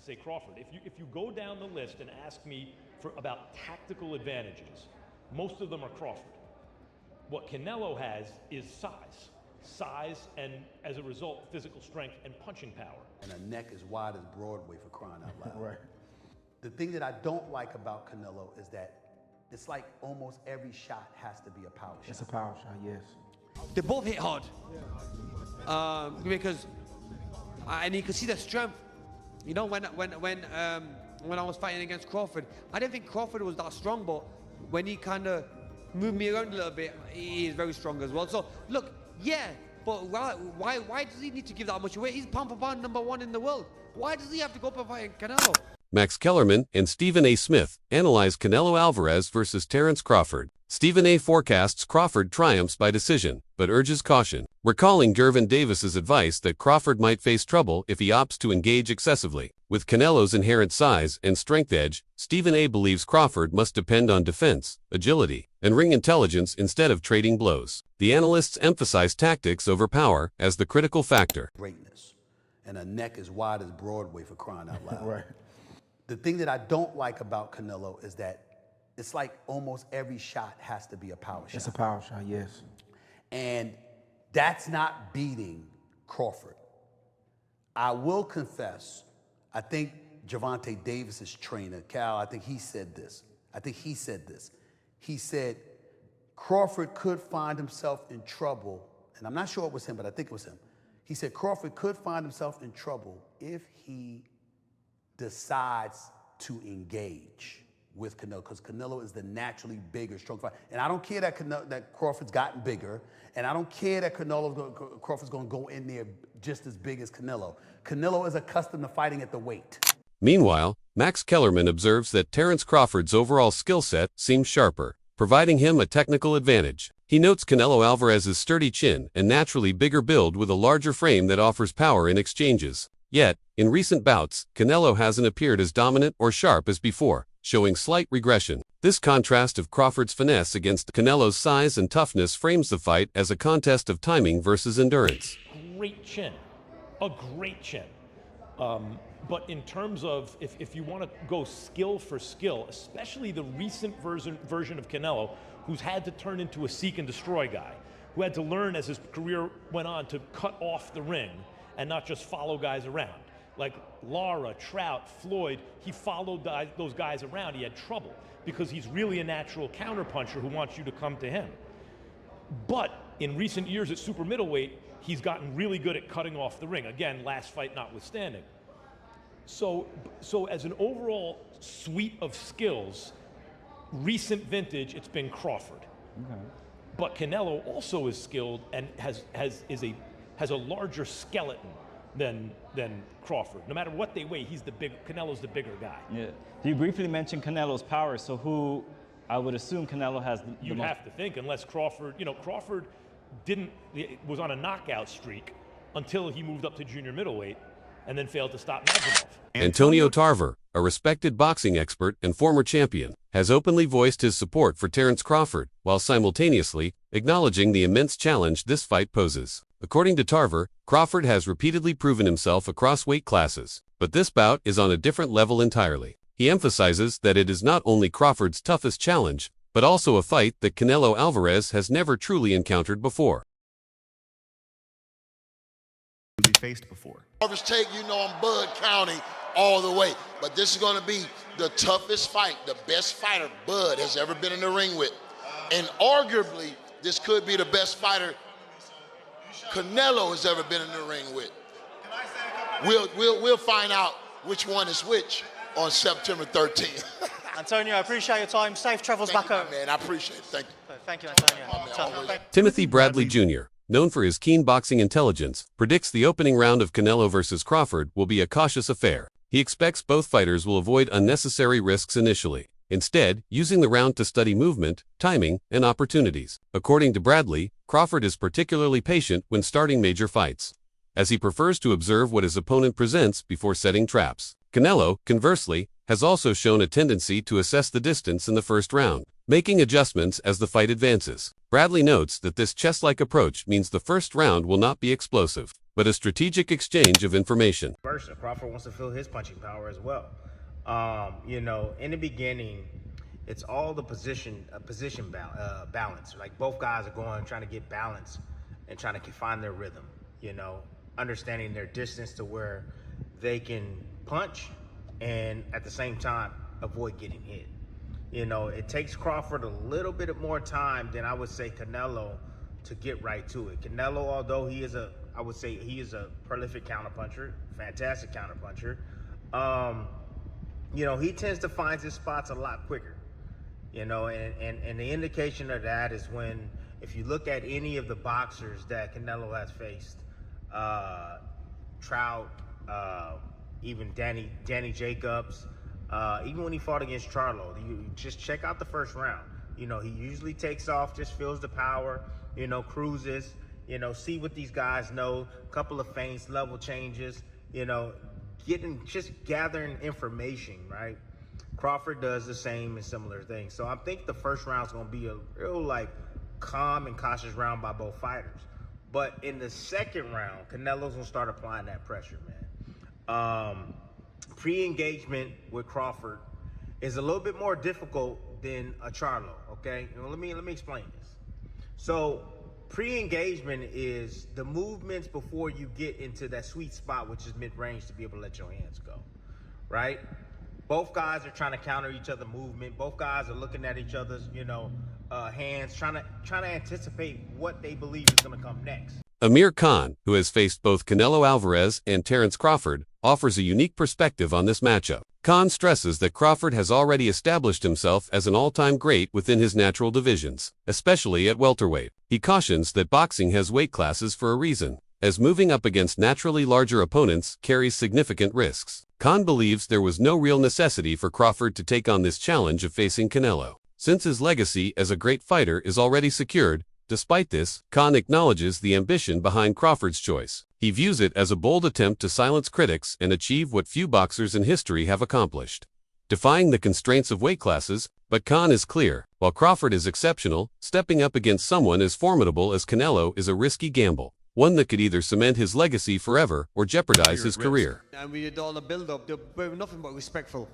to say Crawford. If you go down the list and ask me about tactical advantages, most of them are Crawford. What Canelo has is size, and as a result, physical strength and punching power. And a neck as wide as Broadway, for crying out loud. Right. The thing that I don't like about Canelo is that it's like almost every shot has to be a power shot. It's a power shot, yes. They both hit hard. Because and you can see the strength. You know, when I was fighting against Crawford, I didn't think Crawford was that strong, but when he kind of moved me around a little bit, he is very strong as well. So look, yeah, but why does he need to give that much away? He's pound for pound #1 in the world. Why does he have to go up and fight Canelo? Max Kellerman and Stephen A. Smith analyze Canelo Alvarez versus Terence Crawford. Stephen A. forecasts Crawford triumphs by decision, but urges caution, recalling Gervin Davis's advice that Crawford might face trouble if he opts to engage excessively. With Canelo's inherent size and strength edge, Stephen A. believes Crawford must depend on defense, agility, and ring intelligence instead of trading blows. The analysts emphasize tactics over power as the critical factor. Greatness. And a neck as wide as Broadway, for crying out loud. Right. The thing that I don't like about Canelo is that it's like almost every shot has to be a power shot. It's a power shot, yes. And that's not beating Crawford. I will confess, I think Gervonta Davis's trainer, Cal, I think he said this. He said Crawford could find himself in trouble, and I'm not sure it was him, but I think it was him. He said Crawford could find himself in trouble if he decides to engage with Canelo, because Canelo is the naturally bigger, strong fighter. And I don't care that Crawford's gotten bigger, and I don't care that Crawford's going to go in there just as big as Canelo. Canelo is accustomed to fighting at the weight. Meanwhile, Max Kellerman observes that Terence Crawford's overall skill set seems sharper, providing him a technical advantage. He notes Canelo Alvarez's sturdy chin and naturally bigger build with a larger frame that offers power in exchanges. Yet, in recent bouts, Canelo hasn't appeared as dominant or sharp as before, showing slight regression. This contrast of Crawford's finesse against Canelo's size and toughness frames the fight as a contest of timing versus endurance. Great chin, a great chin. But in terms of, if you want to go skill for skill, especially the recent version of Canelo, who's had to turn into a seek and destroy guy, who had to learn as his career went on to cut off the ring and not just follow guys around. Like Lara, Trout, Floyd, he followed those guys around. He had trouble because he's really a natural counterpuncher who wants you to come to him. But in recent years at super middleweight, he's gotten really good at cutting off the ring. Again, last fight notwithstanding. So as an overall suite of skills, recent vintage, it's been Crawford. Okay. But Canelo also is skilled and has a larger skeleton than Crawford. No matter what they weigh, Canelo's the bigger guy. Yeah. You briefly mentioned Canelo's power, so who I would assume Canelo has the You'd have to think, unless Crawford, Crawford was on a knockout streak until he moved up to junior middleweight and then failed to stop Magomedov. Antonio Tarver, a respected boxing expert and former champion, has openly voiced his support for Terence Crawford, while simultaneously acknowledging the immense challenge this fight poses. According to Tarver, Crawford has repeatedly proven himself across weight classes, but this bout is on a different level entirely. He emphasizes that it is not only Crawford's toughest challenge, but also a fight that Canelo Alvarez has never truly encountered before. Faced before. I'm Bud County all the way, but this is going to be the toughest fight, the best fighter Bud has ever been in the ring with, and arguably this could be the best fighter Canelo has ever been in the ring with. We'll find out which one is which on September 13th. Antonio, I appreciate your time. Safe travels back home. Man, I appreciate it. Thank you. Thank you, Antonio. Timothy Bradley Jr., known for his keen boxing intelligence, predicts the opening round of Canelo versus Crawford will be a cautious affair. He expects both fighters will avoid unnecessary risks initially, instead using the round to study movement, timing, and opportunities. According to Bradley, Crawford is particularly patient when starting major fights, as he prefers to observe what his opponent presents before setting traps. Canelo, conversely, has also shown a tendency to assess the distance in the first round, making adjustments as the fight advances. Bradley notes that this chess-like approach means the first round will not be explosive, but a strategic exchange of information. Versa, Crawford wants to feel his punching power as well. In the beginning, it's all the position balance. Like both guys are trying to get balance and trying to find their rhythm. Understanding their distance to where they can punch and at the same time avoid getting hit. It takes Crawford a little bit more time than I would say Canelo to get right to it. Canelo, although he is a prolific counterpuncher, fantastic counterpuncher, he tends to find his spots a lot quicker. And the indication of that is when, if you look at any of the boxers that Canelo has faced, Trout, even Danny Jacobs, even when he fought against Charlo, you just check out the first round. He usually takes off, just feels the power, cruises, see what these guys know, couple of feints, level changes, gathering information, right? Crawford does the same and similar things. So I think the first round's gonna be a real calm and cautious round by both fighters. But in the second round, Canelo's gonna start applying that pressure, man. Pre-engagement with Crawford is a little bit more difficult than a Charlo, okay? Let me explain this. So pre-engagement is the movements before you get into that sweet spot, which is mid-range, to be able to let your hands go, right? Both guys are trying to counter each other's movement. Both guys are looking at each other's, hands, trying to anticipate what they believe is going to come next. Amir Khan, who has faced both Canelo Alvarez and Terence Crawford, offers a unique perspective on this matchup. Khan stresses that Crawford has already established himself as an all-time great within his natural divisions, especially at welterweight. He cautions that boxing has weight classes for a reason, as moving up against naturally larger opponents carries significant risks. Khan believes there was no real necessity for Crawford to take on this challenge of facing Canelo, since his legacy as a great fighter is already secured. Despite this, Khan acknowledges the ambition behind Crawford's choice. He views it as a bold attempt to silence critics and achieve what few boxers in history have accomplished, defying the constraints of weight classes. But Khan is clear, while Crawford is exceptional, stepping up against someone as formidable as Canelo is a risky gamble, one that could either cement his legacy forever or jeopardize his career. And we did all the build-up. They were nothing but respectful.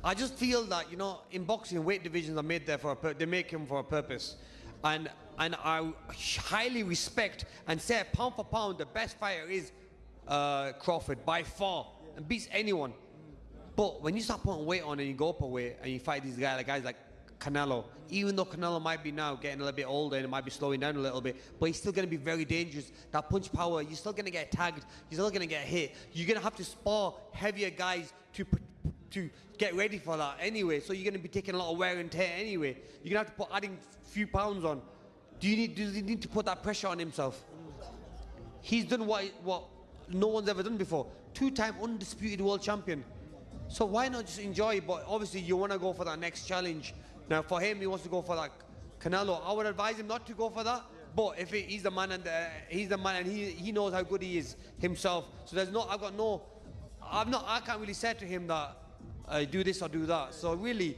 I just feel that, in boxing, weight divisions are made there they make them for a purpose. And I highly respect and say pound for pound, the best fighter is Crawford by far and beats anyone. But when you start putting weight on and you go up a weight and you fight these guys like Canelo, even though Canelo might be now getting a little bit older and it might be slowing down a little bit, but he's still going to be very dangerous. That punch power, you're still going to get tagged, you're still going to get hit. You're going to have to spar heavier guys to get ready for that anyway, so you're going to be taking a lot of wear and tear anyway. You're going to have to adding a few pounds on. Does he need to put that pressure on himself? He's done what no one's ever done before. 2-time undisputed world champion. So why not just enjoy it? But obviously you want to go for that next challenge. Now for him, he wants to go for that Canelo. I would advise him not to go for that. But if he's the man and he knows how good he is himself. So I can't really say to him that do this or do that. So really,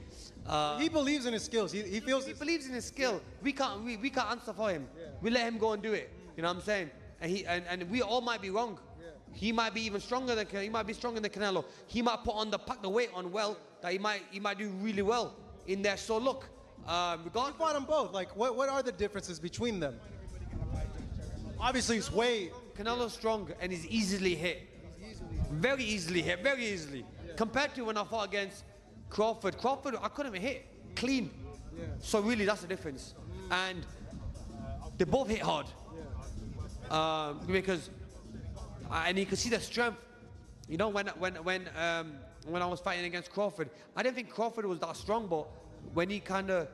he believes in his skills. He believes in his skill. We can't answer for him. Yeah. We let him go and do it. You know what I'm saying? And we all might be wrong. Yeah. He might be even stronger than Canelo. He might pack the weight on well that he might do really well in there. So look, we fought them both. Like what are the differences between them? Obviously, it's weight. Canelo's strong and he's easily hit. Very easily hit. Very easily. Compared to when I fought against Crawford, I couldn't even hit clean. Yeah. So really, that's the difference. And they both hit hard. Yeah. Because and you can see the strength. When I was fighting against Crawford, I didn't think Crawford was that strong, but when he kind of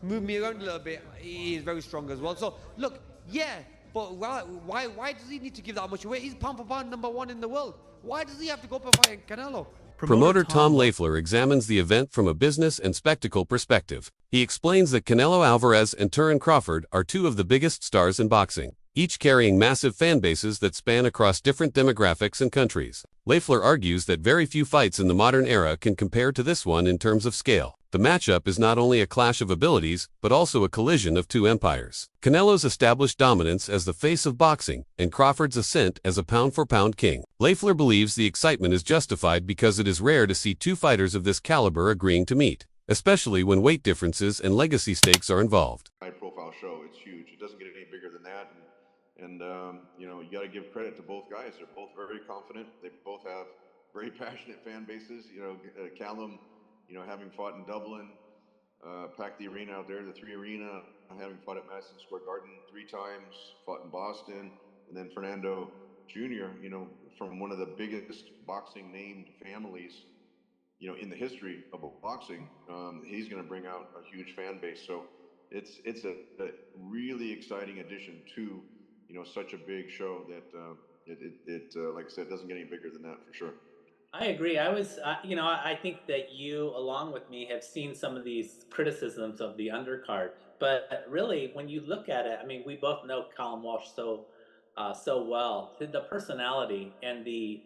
moved me around a little bit, he is very strong as well. So look, yeah, but why does he need to give that much away? He's pound for pound #1 in the world. Why does he have to go up and fight Canelo? Promoter Tom Lafleur examines the event from a business and spectacle perspective. He explains that Canelo Alvarez and Terence Crawford are two of the biggest stars in boxing, each carrying massive fan bases that span across different demographics and countries. Lafleur argues that very few fights in the modern era can compare to this one in terms of scale. The matchup is not only a clash of abilities, but also a collision of two empires. Canelo's established dominance as the face of boxing, and Crawford's ascent as a pound-for-pound king. Lafleur believes the excitement is justified because it is rare to see two fighters of this caliber agreeing to meet, especially when weight differences and legacy stakes are involved. High-profile show, it's huge. It doesn't get any bigger than that. And you know, you got to give credit to both guys. They're both very confident. They both have very passionate fan bases. You know, Callum, you know, having fought in Dublin, packed the arena out there, the 3 Arena, having fought at Madison Square Garden 3 times, fought in Boston, and then Fernando Jr., you know, from one of the biggest boxing named families, you know, in the history of boxing. He's going to bring out a huge fan base. So it's a really exciting addition to, you know, such a big show that like I said, doesn't get any bigger than that for sure. I agree. You know, I think that you, along with me, have seen some of these criticisms of the undercard. But really, when you look at it, I mean, we both know Callum Walsh so well. The personality and the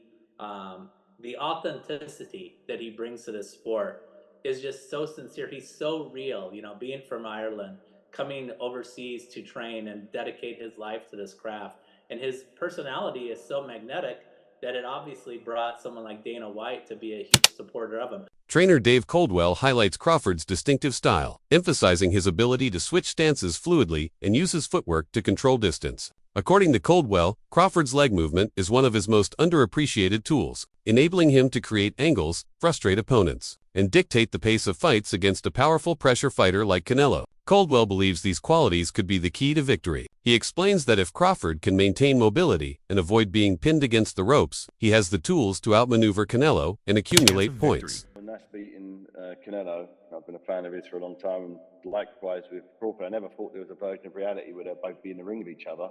authenticity that he brings to this sport is just so sincere. He's so real. You know, being from Ireland, coming overseas to train and dedicate his life to this craft, and his personality is so magnetic that it obviously brought someone like Dana White to be a huge supporter of him. Trainer Dave Coldwell highlights Crawford's distinctive style, emphasizing his ability to switch stances fluidly and use his footwork to control distance. According to Coldwell, Crawford's leg movement is one of his most underappreciated tools, enabling him to create angles, frustrate opponents, and dictate the pace of fights against a powerful pressure fighter like Canelo. Coldwell believes these qualities could be the key to victory. He explains that if Crawford can maintain mobility and avoid being pinned against the ropes, he has the tools to outmaneuver Canelo and accumulate points. When that's beating Canelo, I've been a fan of his for a long time. Likewise with Crawford, I never thought there was a version of reality where they'd both be in the ring with each other.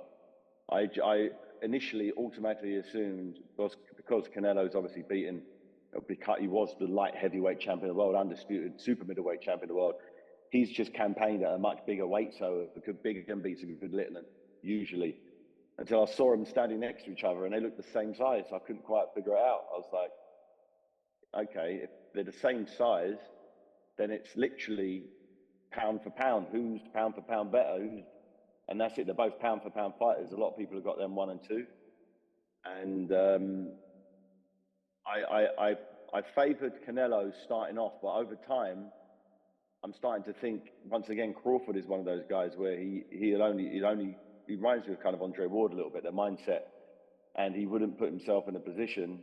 I initially automatically assumed, because Canelo's obviously beaten, he was the light heavyweight champion of the world, undisputed super middleweight champion of the world. He's just campaigned at a much bigger weight, so a good big gun beats a good little, usually. Until I saw them standing next to each other, and they looked the same size, so I couldn't quite figure it out. I was like, okay, if they're the same size, then it's literally pound for pound. Who's pound for pound better? And that's it. They're both pound for pound fighters. A lot of people have got them 1 and 2. And I favoured Canelo starting off, but over time, I'm starting to think, once again, Crawford is one of those guys where he reminds me of kind of Andre Ward a little bit, their mindset. And he wouldn't put himself in a position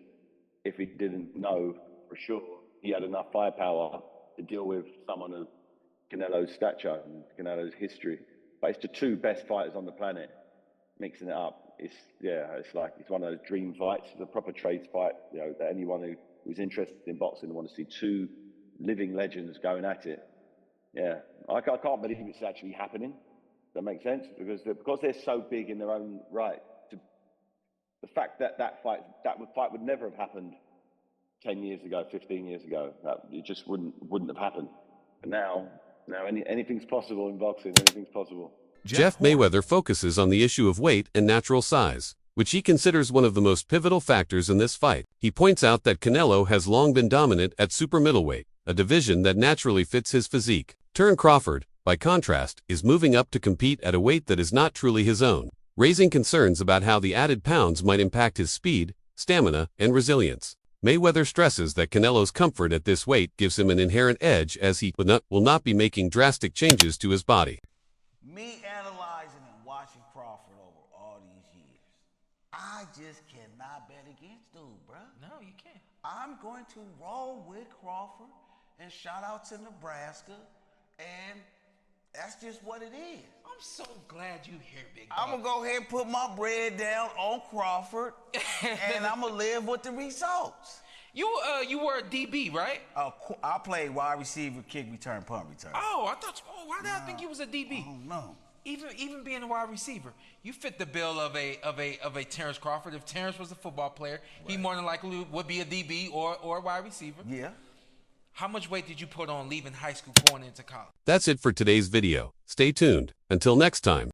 if he didn't know for sure he had enough firepower to deal with someone of Canelo's stature and Canelo's history. But it's the 2 best fighters on the planet, mixing it up. It's one of those dream fights. It's a proper trades fight, you know, that anyone who's interested in boxing wants to see 2 living legends going at it. Yeah, I can't believe it's actually happening. That makes sense, because they're so big in their own right. The fact that fight would never have happened 10 years ago, 15 years ago. It just wouldn't have happened. And now anything's possible in boxing. Anything's possible. Jeff Mayweather focuses on the issue of weight and natural size, which he considers one of the most pivotal factors in this fight. He points out that Canelo has long been dominant at super middleweight, a division that naturally fits his physique. Crawford, by contrast, is moving up to compete at a weight that is not truly his own, raising concerns about how the added pounds might impact his speed, stamina, and resilience. Mayweather stresses that Canelo's comfort at this weight gives him an inherent edge, as he will not be making drastic changes to his body. Me analyzing and watching Crawford over all these years, I just cannot bet against dude, bro. No, you can't. I'm going to roll with Crawford, and shout out to Nebraska, and that's just what it is. I'm so glad you here, big dog. I'm going to go ahead and put my bread down on Crawford, and I'm going to live with the results. You were a DB, right? I played wide receiver, kick return, punt return. Oh, I thought why did I think you was a DB? I don't know. Even being a wide receiver, you fit the bill of a Terrence Crawford. If Terrence was a football player, right, he more than likely would be a DB or a wide receiver. Yeah. How much weight did you put on leaving high school going into college? That's it for today's video. Stay tuned. Until next time.